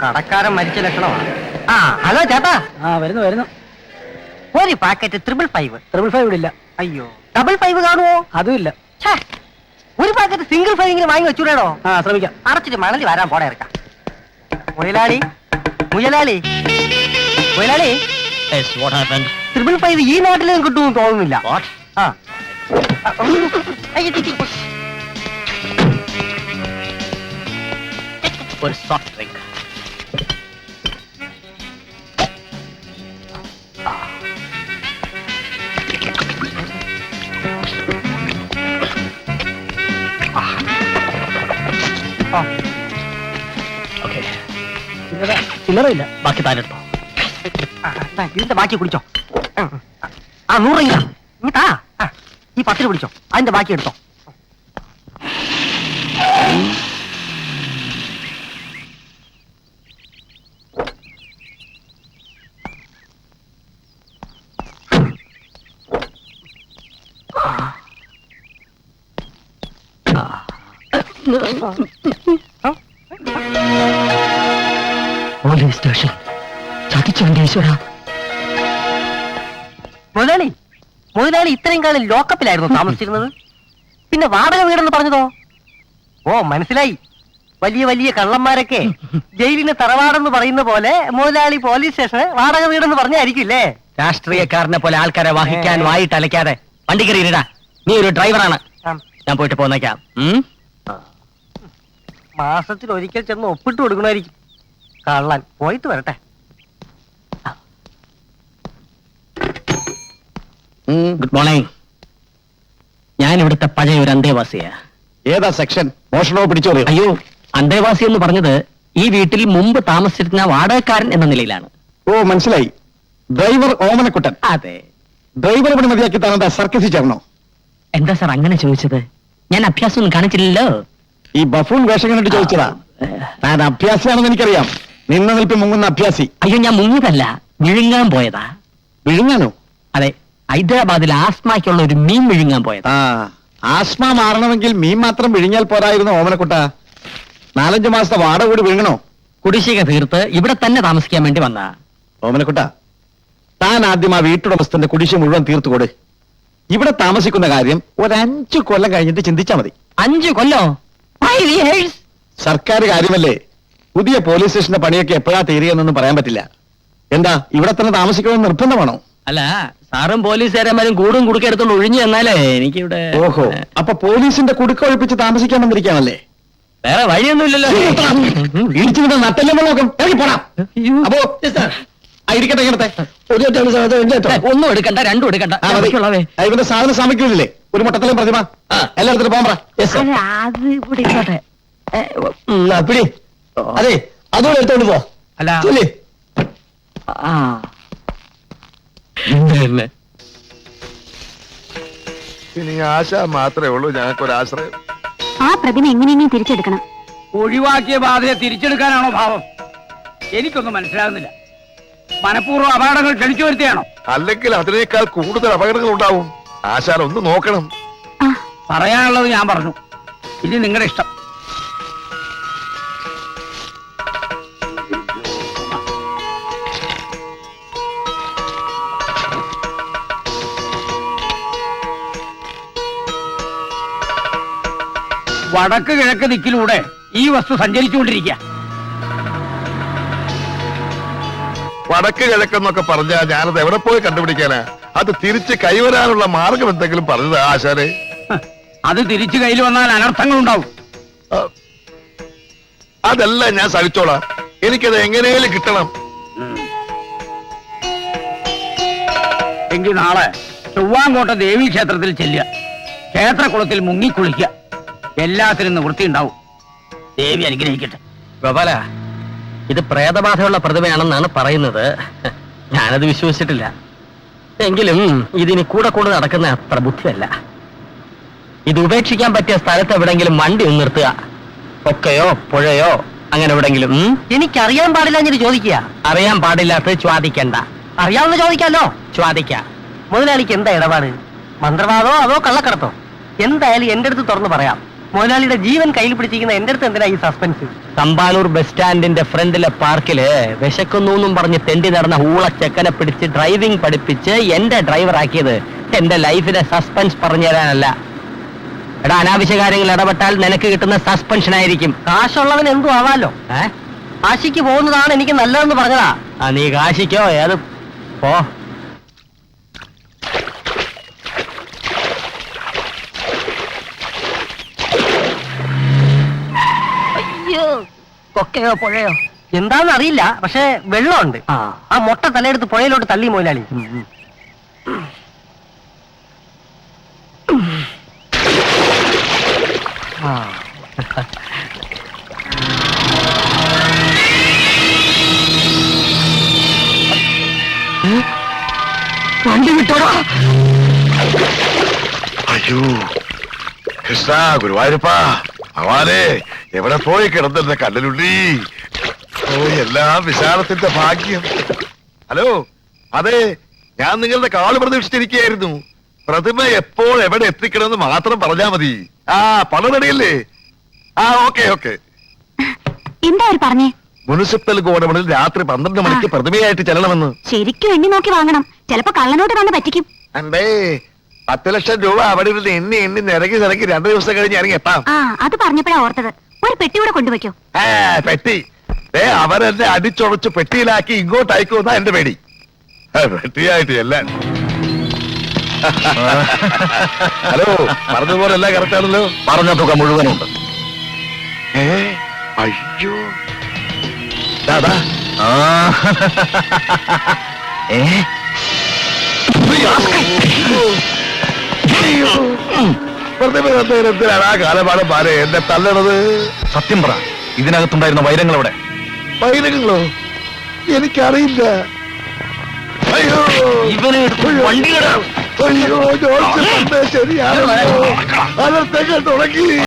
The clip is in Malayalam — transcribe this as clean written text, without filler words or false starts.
കടക്കാരൻ മരിച്ച ലക്ഷണമാണ്. ആ ഹലോ ചേട്ടാ. വരുന്നു വരുന്നു. ഒരു പാക്കറ്റ് 555. 555 ഇവിടെ ഇല്ല. അയ്യോ, 555 കാണുമോ? അതും ഇല്ല. ഒരു പാക്കറ്റ് സിംഗിൾ 5 ഇങ്ങനെ വാങ്ങി വെച്ചൂടോ? ശ്രമിക്കാം. അടച്ചിട്ട് മണലി വരാൻ പോടെ ഇറക്കാം. മുയലാളി മുയലാളി മുയലാളി, 555 ഈ നാട്ടിലും കിട്ടുമെന്ന് തോന്നുന്നില്ല. ഒരു സോഫ്റ്റ് ഡ്രിങ്ക്. ചില്ലറയില്ല, ബാക്കി താരെടുത്തോ. ഇതിന്റെ ബാക്കി കുടിച്ചോ. 100 രൂപ നീ താ. ഈ 10 പിടിച്ചോ, അതിന്റെ ബാക്കി എടുത്തോ. Police station. ചതിച്ചോന്റെ ഈശ്വര. മുതലാളി മുതലാളി ഇത്രയും കാലം ലോക്കപ്പിലായിരുന്നു താമസിച്ചിരുന്നത്. പിന്നെ വാടക വീടെന്ന് പറഞ്ഞതോ? ഓ മനസ്സിലായി. വലിയ വലിയ കള്ളന്മാരൊക്കെ ജയിലിന് തറവാടെന്ന് പറയുന്ന പോലെ മുതലാളി പോലീസ് സ്റ്റേഷന് വാടക വീടെന്ന് പറഞ്ഞായിരിക്കില്ലേ? രാഷ്ട്രീയക്കാരനെ പോലെ ആൾക്കാരെ വഹിക്കാൻ വായിട്ട് അലയ്ക്കാതെ വണ്ടി കയറിയിടാ. നീ ഒരു ഡ്രൈവറാണ്, ഞാൻ പോയിട്ട് പോന്നേക്കാം. മാസത്തിൽ ഒരിക്കൽ ചെന്ന് ഒപ്പിട്ട് കൊടുക്കണമായിരിക്കും. കള്ളൻ പോയിട്ട് വരട്ടെ. Good morning. ഞാൻ ഇവിടുത്തെ പഴയ ഒരു അന്തേവാസിയാ. ഏതാ സെക്ഷൻ? മോഷണോ പിടിച്ചോറിയോ? അയ്യോ, അന്തേവാസി എന്ന് പറഞ്ഞത് ഈ വീട്ടിൽ മുമ്പ് താമസിച്ചിരുന്ന വാടകക്കാരൻ എന്ന നിലയിലാണ്. ഓ മനസ്സിലായി. ഡ്രൈവർ ഓമനക്കുട്ടൻ. അതെ. ഡ്രൈവർ പണി മതിയാക്കി താനെന്താ സർക്കസിൽ ചേർന്നോ? എന്താ സാർ അങ്ങനെ ചോദിച്ചത്? ഞാൻ അഭ്യാസം കാണിച്ചില്ലല്ലോ. ഈ ബഫൂൺ വേഷം കണ്ടിട്ട് ചോദിച്ചതാ. താൻ അഭ്യാസിയാണെന്ന് എനിക്കറിയാം. നിന്ന് നിൽപ്പി മുങ്ങുന്ന അഭ്യാസി. അയ്യോ, ഞാൻ മുങ്ങിയതല്ല, വിഴുങ്ങാൻ പോയതാ. വിഴുങ്ങാനോ? അതെ, ഹൈദരാബാദിൽ ആസ്മയ്ക്കുള്ള ഒരു മീൻ വിഴുങ്ങാൻ പോയതാ. ആസ്മ മാറണമെങ്കിൽ മീൻ മാത്രം വിഴുങ്ങിയാൽ പോരായിരുന്നു ഓമനക്കുട്ട. 4-5 മാസത്തെ വാടക കൂടി വിഴുങ്ങണോ? കുടിശ്ശിക തീർത്ത് ഇവിടെ തന്നെ താമസിക്കാൻ വേണ്ടി വന്നാ. ഓമനക്കുട്ട, താൻ ആദ്യം ആ വീട്ടുടമസ്ഥന്റെ കുടിശ്ശിക മുഴുവൻ തീർത്തുകൊട്. ഇവിടെ താമസിക്കുന്ന കാര്യം ഒരു 5 കൊല്ലം കഴിഞ്ഞിട്ട് ചിന്തിച്ചാ മതി. 5 കൊല്ലോ? സർക്കാർ കാര്യമല്ലേ. പുതിയ പോലീസ് സ്റ്റേഷന്റെ പണിയൊക്കെ എപ്പോഴാ തീരുകയെന്നൊന്നും പറയാൻ പറ്റില്ല. എന്താ ഇവിടെ തന്നെ താമസിക്കണമെന്ന് നിർബന്ധമാണോ? അല്ല, സാറും പോലീസുകാരന്മാരും കൂടും കുടുക്കെടുത്തോണ്ട് ഒഴിഞ്ഞു എന്നാലേ എനിക്കിവിടെ. ഓഹോ, അപ്പൊ പോലീസിന്റെ കുടുക്ക ഒഴിപ്പിച്ച് താമസിക്കാൻ വന്നിരിക്കാണല്ലേ? വേറെ വഴിയൊന്നുമില്ലല്ലോ. ഇടിച്ചിട്ട് നട്ടെല്ലാം നോക്കും. അപ്പോ ഇരിക്കട്ടെ ഇങ്ങനത്തെ ഒന്നും എടുക്കണ്ട, 2 എടുക്കണ്ട. ഇവന്റെ സാധനം സമയ്ക്കില്ലേ? ഒരു മുട്ടത്തലും പ്രതിമ എല്ലായിടത്തും പോകാൻ പറ. അത് ഇവിടെ ഇരിക്കട്ടെ. പിടി. അതെ, അതുകൂടെ എടുത്തോണ്ട് പോ. അല്ല ഇനി ആശ മാത്രമേ ഉള്ളൂ ഞങ്ങൾക്കൊരാശ്രയം. ആ പ്രതിമ എങ്ങനെയെങ്കിലും തിരിച്ചെടുക്കണം. ഒഴിവാക്കിയ ബാധയെ തിരിച്ചെടുക്കാനാണോ ഭാവം? എനിക്കൊന്നും മനസ്സിലാകുന്നില്ല. മനഃപൂർവ്വം അപകടങ്ങൾ ക്ഷണിച്ചു വരുത്തിയാണോ? അല്ലെങ്കിൽ അതിനേക്കാൾ കൂടുതൽ അപകടങ്ങൾ ഉണ്ടാവും. ആശാൻ ഒന്ന് നോക്കണം. പറയാനുള്ളത് ഞാൻ പറഞ്ഞു, ഇനി നിങ്ങളുടെ ഇഷ്ടം. വടക്ക് കിഴക്ക് ദിക്കിലൂടെ ഈ വസ്തു സഞ്ചരിച്ചുകൊണ്ടിരിക്കുക. വടക്ക് കിഴക്കെന്നൊക്കെ പറഞ്ഞാ ഞാനത് എവിടെ പോയി കണ്ടുപിടിക്കാനാ? അത് തിരിച്ച് കൈവരാനുള്ള മാർഗം എന്തെങ്കിലും പറഞ്ഞത് ആശാനെ? അത് തിരിച്ചു കയ്യിൽ വന്നാൽ അനർത്ഥങ്ങൾ ഉണ്ടാവും. അതല്ല ഞാൻ സഹിച്ചോളാം. എനിക്കത് എങ്ങനെയും കിട്ടണം. എങ്കിൽ നാളെ ചൊവ്വാങ്കോട്ട ദേവീ ക്ഷേത്രത്തിൽ ചെല്ലുക. ക്ഷേത്രകുളത്തിൽ മുങ്ങിക്കുളിക്കുക. എല്ലാത്തിനും നിവൃത്തി ഉണ്ടാവും. ദേവി അനുഗ്രഹിക്കട്ടെ. ഗോപാല, ഇത് പ്രേതബാധയുള്ള പ്രതിമയാണെന്നാണ് പറയുന്നത്. ഞാനത് വിശ്വസിച്ചിട്ടില്ല. എങ്കിലും ഇതിനി കൂടെ കൂടെ നടക്കുന്ന അത്ര ബുദ്ധിയല്ല. ഇത് ഉപേക്ഷിക്കാൻ പറ്റിയ സ്ഥലത്ത് എവിടെങ്കിലും വണ്ടി ഒന്ന് നിർത്തുക. ഒക്കെയോ പുഴയോ അങ്ങനെ എവിടെങ്കിലും. എനിക്കറിയാൻ പാടില്ല എന്ന് ചോദിക്കുക. അറിയാൻ പാടില്ലാത്തത് ചോദിക്കണ്ട. അറിയാവുന്ന ചോദിക്കാലോ. ചോദിക്ക. മുതലാളിക്ക് എന്താ ഇടപാട്? മന്ത്രവാദോ അതോ കള്ളക്കടത്തോ? എന്തായാലും എന്റെ അടുത്ത് തുറന്നു പറയാം. മുതലാളിയുടെ ജീവൻ കയ്യിൽ പിടിച്ചിരിക്കുന്ന എന്റെ അടുത്ത് എന്തിനാ ഈ സസ്പെൻസ്? തമ്പാനൂർ ബസ് സ്റ്റാൻഡിന്റെ ഫ്രണ്ടിലെ പാർക്കില് വിശക്കുന്നു പറഞ്ഞ് തെണ്ടി നടന്ന ഊള ചെക്കനെ പിടിച്ച് ഡ്രൈവിംഗ് പഠിപ്പിച്ച് എന്റെ ഡ്രൈവറാക്കിയത് എന്റെ ലൈഫിലെ സസ്പെൻസ് പറഞ്ഞു തരാനല്ല. എടാ, അനാവശ്യ കാര്യങ്ങൾ ഇടപെട്ടാൽ നിനക്ക് കിട്ടുന്ന സസ്പെൻഷൻ ആയിരിക്കും. കാശുള്ളവൻ എന്തും ആവാലോ. കാശിക്ക് പോകുന്നതാണ് എനിക്ക് നല്ലതെന്ന് പറഞ്ഞതാ. നീ കാശിക്കോ ഏത് പോ. അയ്യോ, കൊക്കയോ പുഴയോ എന്താന്ന് അറിയില്ല, പക്ഷെ വെള്ളമുണ്ട്. ആ മൊട്ട തലയെടുത്ത് പുഴയിലോട്ട് തള്ളി മുതലാളി. വണ്ടി വിട്ടോടാ. അയ്യോ കൃഷ്ണ, ഗുരുവായൂരപ്പാ, ഭഗവാനെ, എവിടെ പോയി കിടന്നിരുന്ന കല്ലിലുള്ളി? ഓ, എല്ലാം വിശാലത്തിന്റെ ഭാഗ്യം. ഹലോ, അതെ, ഞാൻ നിങ്ങളുടെ കാള് പ്രതീക്ഷിച്ചിരിക്കുകയായിരുന്നു. പ്രതിമ എപ്പോൾ എവിടെ എത്തിക്കണമെന്ന് മാത്രം പറഞ്ഞാ മതി. ആ, പണം റെഡിയല്ലേ? ആ, ഓക്കെ ഓക്കെ. എന്താ അവർ പറഞ്ഞേ? മുനിസിപ്പൽ ഗോഡൌണിൽ രാത്രി 12 മണിക്ക് പ്രതിമയായിട്ട് ചെല്ലണമെന്ന്. ശരിക്കും എണ്ണി നോക്കി വാങ്ങണം, ചിലപ്പോ കള്ളനോട്ട് തന്നെ പറ്റിക്കും. അണ്ടേ, 10 ലക്ഷം രൂപ അവിടെ ഇരുന്ന് എണ്ണി നിരക്കി 2 ദിവസം കഴിഞ്ഞ് ഇറങ്ങി എത്താം. ആ, അത് പറഞ്ഞപ്പോഴാ ഓർത്തത്. ഒരു പെട്ടി കൂടെ കൊണ്ടുവയ്ക്കോ. പെട്ടി അവരെന്നെ അടിച്ചുടച്ച് പെട്ടിയിലാക്കി ഇങ്ങോട്ട് അയക്കുമെന്നാ എന്റെ പേടി. പെട്ടിയായിട്ട് എല്ലാം. ഹലോ, പറഞ്ഞതുപോലെ എല്ലാം കറക്റ്റ് ആണല്ലോ? പറഞ്ഞ തുക മുഴുവനുണ്ട്. അയ്യോ, ദാദാ. എന്തിനാണ് ആ കാലപാടം പാരെ എന്നെ തല്ലണത്? സത്യം പറ, ഇതിനകത്തുണ്ടായിരുന്ന വൈരങ്ങളെവിടെ? വൈരങ്ങളോ? എനിക്കറിയില്ല. അയ്യോ, വണ്ടി അയ്യോ, ശരിയാണല്ലോ. അനർത്ഥങ്ങൾ തുടങ്ങി.